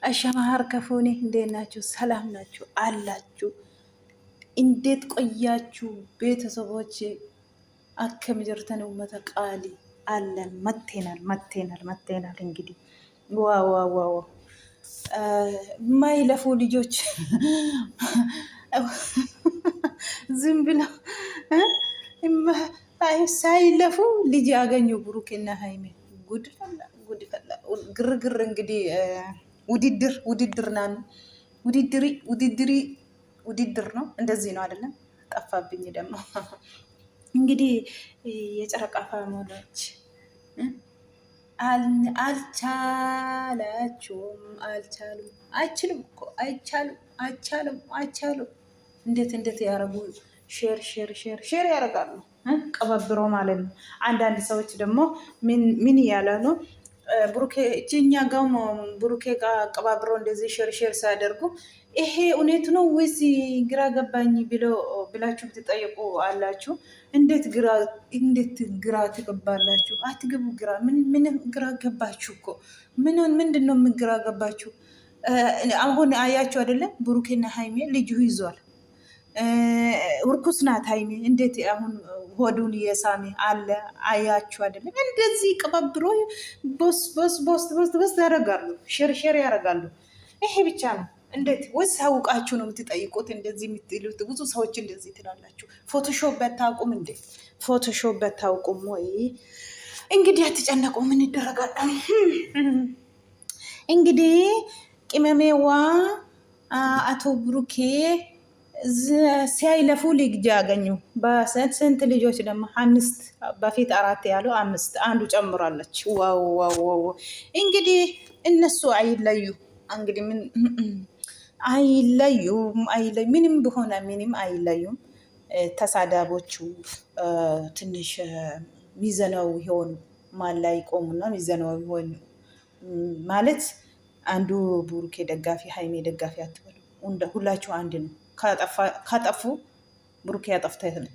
አሸማሃር ከፎኔ እንዴት ናችሁ? ሰላም ናችሁ አላችሁ? እንዴት ቆያችሁ ቤተሰቦች? አከም ጅርተን ኡመተ ቃሊ አለን መቴናል። እንግዲህ ዋው ማይለፉ ልጆች ዝም ብለው ሳይለፉ ልጅ ያገኙ ብሩክና ሃይሜ ጉድ ፈላ። ግርግር እንግዲህ ውድድር ናን ውድድር ነው። እንደዚህ ነው አይደለም? ጠፋብኝ ደግሞ እንግዲህ የጨረቃ ፋሚሊዎች አይቻሉም። እንዴት ያረጉ ሼር ያደርጋሉ ቀበብሮ ማለት ነው። አንዳንድ ሰዎች ደግሞ ምን እያለ ነው ብሩኬ እኛ ጋር ብሩኬ ጋር አቀባብሮ እንደዚህ ሼር ሲያደርጉ ይሄ እውነት ነው ወይስ ግራ ገባኝ ብላችሁ ብትጠይቁ አላችሁ። እንዴት ግራ ትገባላችሁ? አትገቡ። ምን ግራ ገባችሁ እኮ ምንድን ነው ግራ ገባችሁ? አሁን አያችሁ አይደለም? ብሩኬና ሃይሜ ልጁ ይዟል። እርኩስ ናት ሃይሜ። እንዴት አሁን ሆዱን እየሳሜ አለ አያችሁ አይደለም? እንደዚህ ቀባብሮ ቦስ ያደርጋሉ፣ ሼር ያደርጋሉ። ይሄ ብቻ ነው። እንዴት ወይስ አውቃችሁ ነው የምትጠይቁት? እንደዚህ የምትሉት ብዙ ሰዎች እንደዚህ ትላላችሁ። ፎቶሾፕ በታውቁም እንዴ? ፎቶሾፕ በታውቁም ወይ? እንግዲህ አትጨነቁ። ምን ይደረጋል እንግዲህ ቅመሜዋ አቶ ብሩኬ ሲያይለፉ ልጅ ያገኙ። በስንት ልጆች ደግሞ 5 በፊት 4 ያለው 5 አንዱ ጨምራለች። ዋው እንግዲህ እነሱ አይለዩ። እንግዲህ ምን አይለዩም። ምንም በሆነ ምንም አይለዩም። ተሳዳቦቹ ትንሽ ሚዘናው ይሆኑ ማላይ ቆሙና ሚዘናው ይሆኑ ማለት አንዱ ብሩኬ ደጋፊ ሃይሜ ደጋፊ አትበሉ። ሁላችሁ አንድ ነው። ካጠፉ ብሩኬ ያጠፍታል፣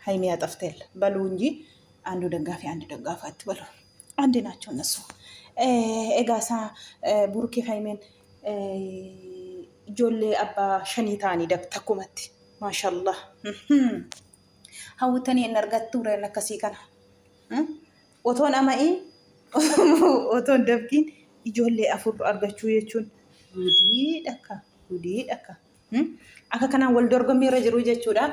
ሃይሜ ያጠፍታል በሉ እንጂ አንዱ ደጋፊ አትበሉ። አንድ ናቸው እነሱ። ኤጋሳ ብሩኬ ሃይሜን ጆሌ አባ ሸኒታኒ ተኩመት ማሻአላህ ሀውተኔ እነርገቱ ረነከሲ ከና ኦቶን አማኢ ኦቶን ደብቂን ጆሌ አፉር አርገችሁ የቹን ጉዲ ደካ akka kanaan wal dorgommii irra jiru jechuudha.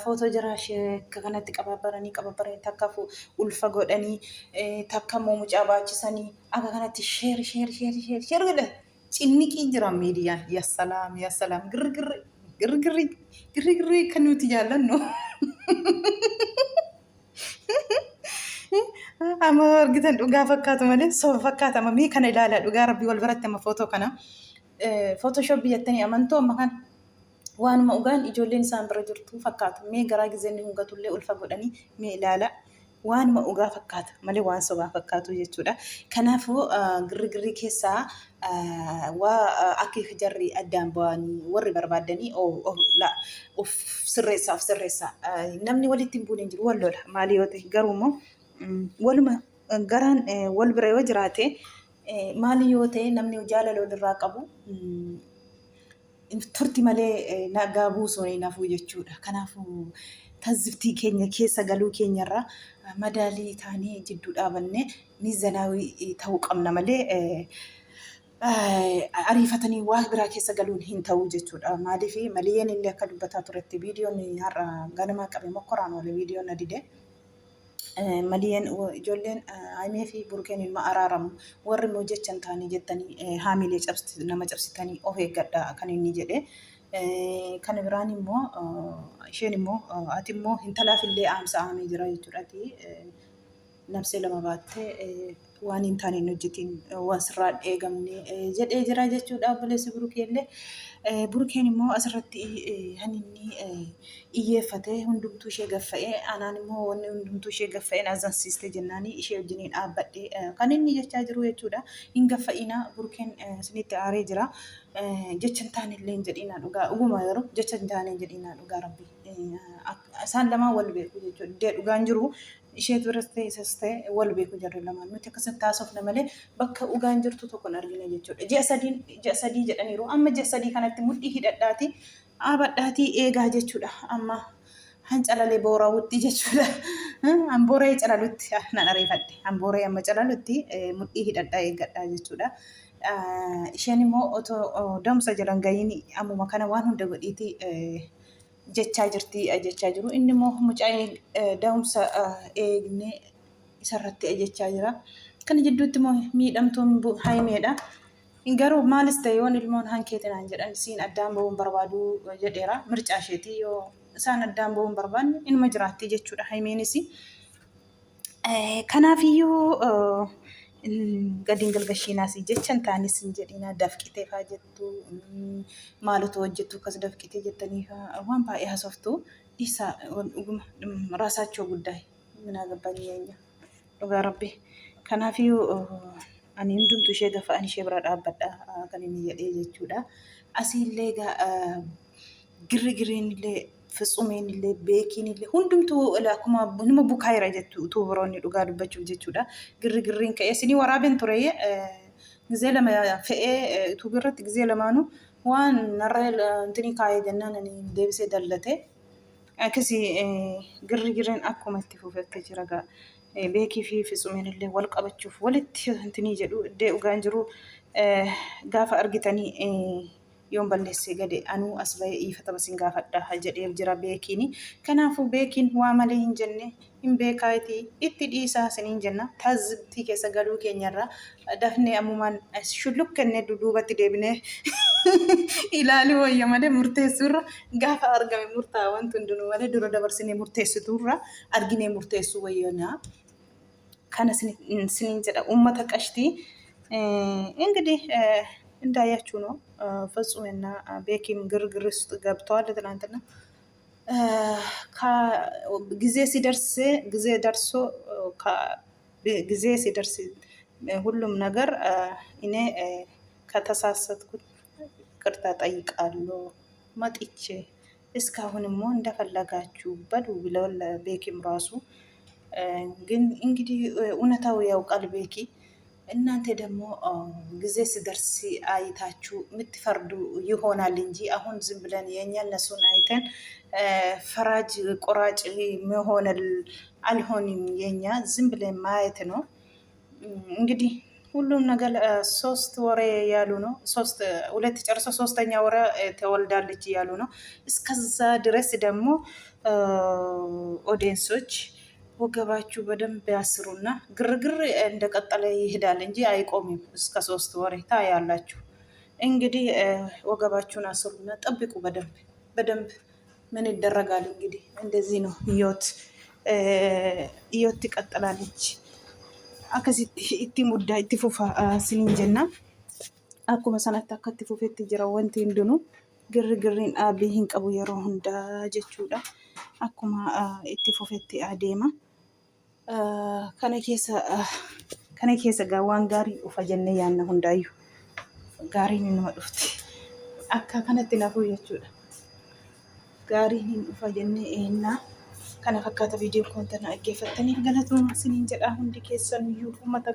Footoo jirash akka kanatti qababaranii takka ulfa godhanii takka immoo mucaa baachisanii akka kanatti sheer godhan cinniqii jira miidiyaan. Yassalaam girgirri kan nuti jaallannu. Amma argitan dhugaa fakkaatu malee soba fakkaata. Amma mii kana ilaala dhugaa rabbii wal biratti amma footoo kana Photoshop biyyatanii amantoo amma kan waanuma ugaan ijoolleen isaan bira jirtu fakkaata. Mee garaa gizeenni hungatullee ulfa godhanii mee ilaala. Waanuma ugaa fakkaata malee waan sobaa fakkaatu jechuudha. Kanaafuu girgirri keessaa akka jarri addaan ba'anii warri barbaadanii sirreessaa. Namni walitti hin buune hin jiru wal lola. Maali yoo ta'e garuu immoo waluma garaan wal bira yoo jiraate maali yoo ta'e namni jaalala walirraa qabu turti malee nagaa buusuu nafuu jechuudha. Kanaafuu tazibtii keenya keessa galuu keenyarraa madaalii taanee jidduu dhaabannee miizanaawii ta'uu qabna malee ariifatanii waa biraa keessa galuun hin ta'uu jechuudha. Maaliif maliyyeen illee akka dubbataa turetti viidiyoon har'a ganamaa qabe mokkoraan wala viidiyoon adide. Maliyyeen ijoolleen haimee fi burukeen ilma araaramu warri immoo jechan taanii jettanii haamilee nama cabsitanii of eeggadha kan inni jedhe. Kan biraan immoo isheen immoo ati immoo hintalaaf illee aamsa aamee jira jechuudhaati. nabsee lama baattee waan hin taane hin hojjetiin waan sirraa eegamne jedhee jira jechuudha obboleessi Burukeellee. Burukeen immoo asirratti haninni iyyeeffatee hundumtuu ishee gaffa'ee anaan immoo wanni hundumtuu ishee gaffa'een azansiiste jennaanii ishee wajjiniin dhaabbadhee kan inni jechaa jiru jechuudha. Hin gaffa'ina Burukeen isinitti aaree jira. Jecha hin taane illee hin jedhina dhugaa dhuguma yeroo jecha hin taane hin jedhina dhugaa rabbi. Isaan lamaan wal beeku jechuudha. Dhugaan jiru isheetu biras ta'e isas ta'e wal beeku jarri lamaan nuti akkasitti haasofna malee bakka dhugaan jirtu tokko hin argine jechuudha. Ji'a sadii jedhaniiru amma ji'a sadii kanatti mudhii hidhadhaati dhaabadhaatii eegaa jechuudha. Amma hancalalee booraawutti jechuudha. Hambooree calalutti nan ariifadhe. Hambooree amma calalutti mudhii hidhadhaa eeggadhaa jechuudha. Isheen immoo otoo damsa jalan gahiin ammuma kana waan hunda godhiiti jechaa jirti jechaa jiru. Inni immoo mucaa da'umsa eegnee isarratti jechaa jira. Kana jidduutti immoo miidhamtuun haayimeedha. Garuu maalis ta'e waan ilmoon hankeetinaan jedhan siin addaan bahuun barbaadu jedheera. Mircaa isheetii yoo isaan addaan bahuun barbaanne inuma jiraatti jechuudha haayimeenis. Kanaafiyyuu gadiin galgashiinaas jecha hin taanis hin jedhina dafqitee fa'aa jettu maaltu hojjettu akkas dafqitee jettanii waan baay'ee haasoftu dhiisaa dhuguma raasaachoo guddaa minaa gabbanii yeenya dhugaa rabbi. Kanaafiyyuu ani hundumtu ishee gaffa'an ishee bira dhaabbadha kan inni jedhee jechuudha. Asiillee girrigiriin illee ፍጹሜን illee beekiin illee hundumtuu akkuma nama bukaa jira jettu utuu biroonni dhugaa dubbachuuf jechuudha. Girrigirriin ka'ee isinii waraabeen ture gizee lama fe'ee utuu birratti gizee lamaanuu waan narra intini kaayee jennaan ani deebisee dallate akkasi girrigirriin akkuma itti fufetti jira gaa. Beekii fi ፍጹሜን illee wal qabachuuf walitti intini jedhu iddee dhugaan jiru gaafa argitanii yoon balleessee gade anuu as bahee iifata basin gaafadha jedheef jira beekiini. Kanaafuu beekiin waa malee hin jenne hin beekaatii itti dhiisaa siniin jenna. Taazibtii keessa galuu keenyarraa dafnee ammumaan shulluq kennee duubatti deebinee ilaaluu wayya malee murteessuurra gaafa argame murtaa wanti hundinuu malee dura dabarsinee murteessiturra arginee murteessuu wayyanaa. Kana siniin jedha uummata qashtii እንግዲህ እንዳያችሁ ነው። ፍጹምና ቤኪም ግርግር ውስጥ ገብተዋል ትናንትና። ጊዜ ሲደርስ ጊዜ ሲደርስ ሁሉም ነገር እኔ ከተሳሳትኩት ይቅርታ ጠይቃለሁ መጥቼ እስካሁንም እንደፈለጋችሁ በሉ ብለዋል። ቤኪም ራሱ ግን እንግዲህ እውነታው ያውቃል ቤኪ። እናንተ ደግሞ ጊዜ ሲደርስ አይታችሁ የምትፈርዱ ይሆናል እንጂ አሁን ዝም ብለን የኛ እነሱን አይተን ፈራጅ ቆራጭ መሆን አልሆንም። የኛ ዝም ብለን ማየት ነው። እንግዲህ ሁሉም ነገር 3 ወር ያሉ ነው። 2 ጨርሶ 3ኛ ወር ተወልዳለች ያሉ ነው። እስከዛ ድረስ ደግሞ ኦዲየንሶች ወገባችሁ በደንብ ያስሩና ግርግር እንደቀጠለ ይሄዳል እንጂ አይቆምም። እስከ 3 ወር ታያላችሁ። እንግዲህ ወገባችሁን አስሩና ጠብቁ በደንብ ምን ይደረጋል እንግዲህ እንደዚህ ነው ህይወት ትቀጥላለች። akkasitti itti muddaa itti fufa siniin jenna. Akkuma sanatti akka itti fufetti jira wanti hundinuu girrigirriin dhaabbii hin qabu yeroo hundaa jechuudha. Akkuma itti fufetti adeema. Kana keessa gaa waan gaarii dhufa jennee yaanna hundaayyuu gaariin nama dhufti akka kanatti nafuu jechuudha. Gaariin hin dhufa jennee eennaa. Kana fakkaata viidiyoon kun tana dhaggeeffattaniif galatoomaa siniin jedhaa hundi keessan iyyuu uummata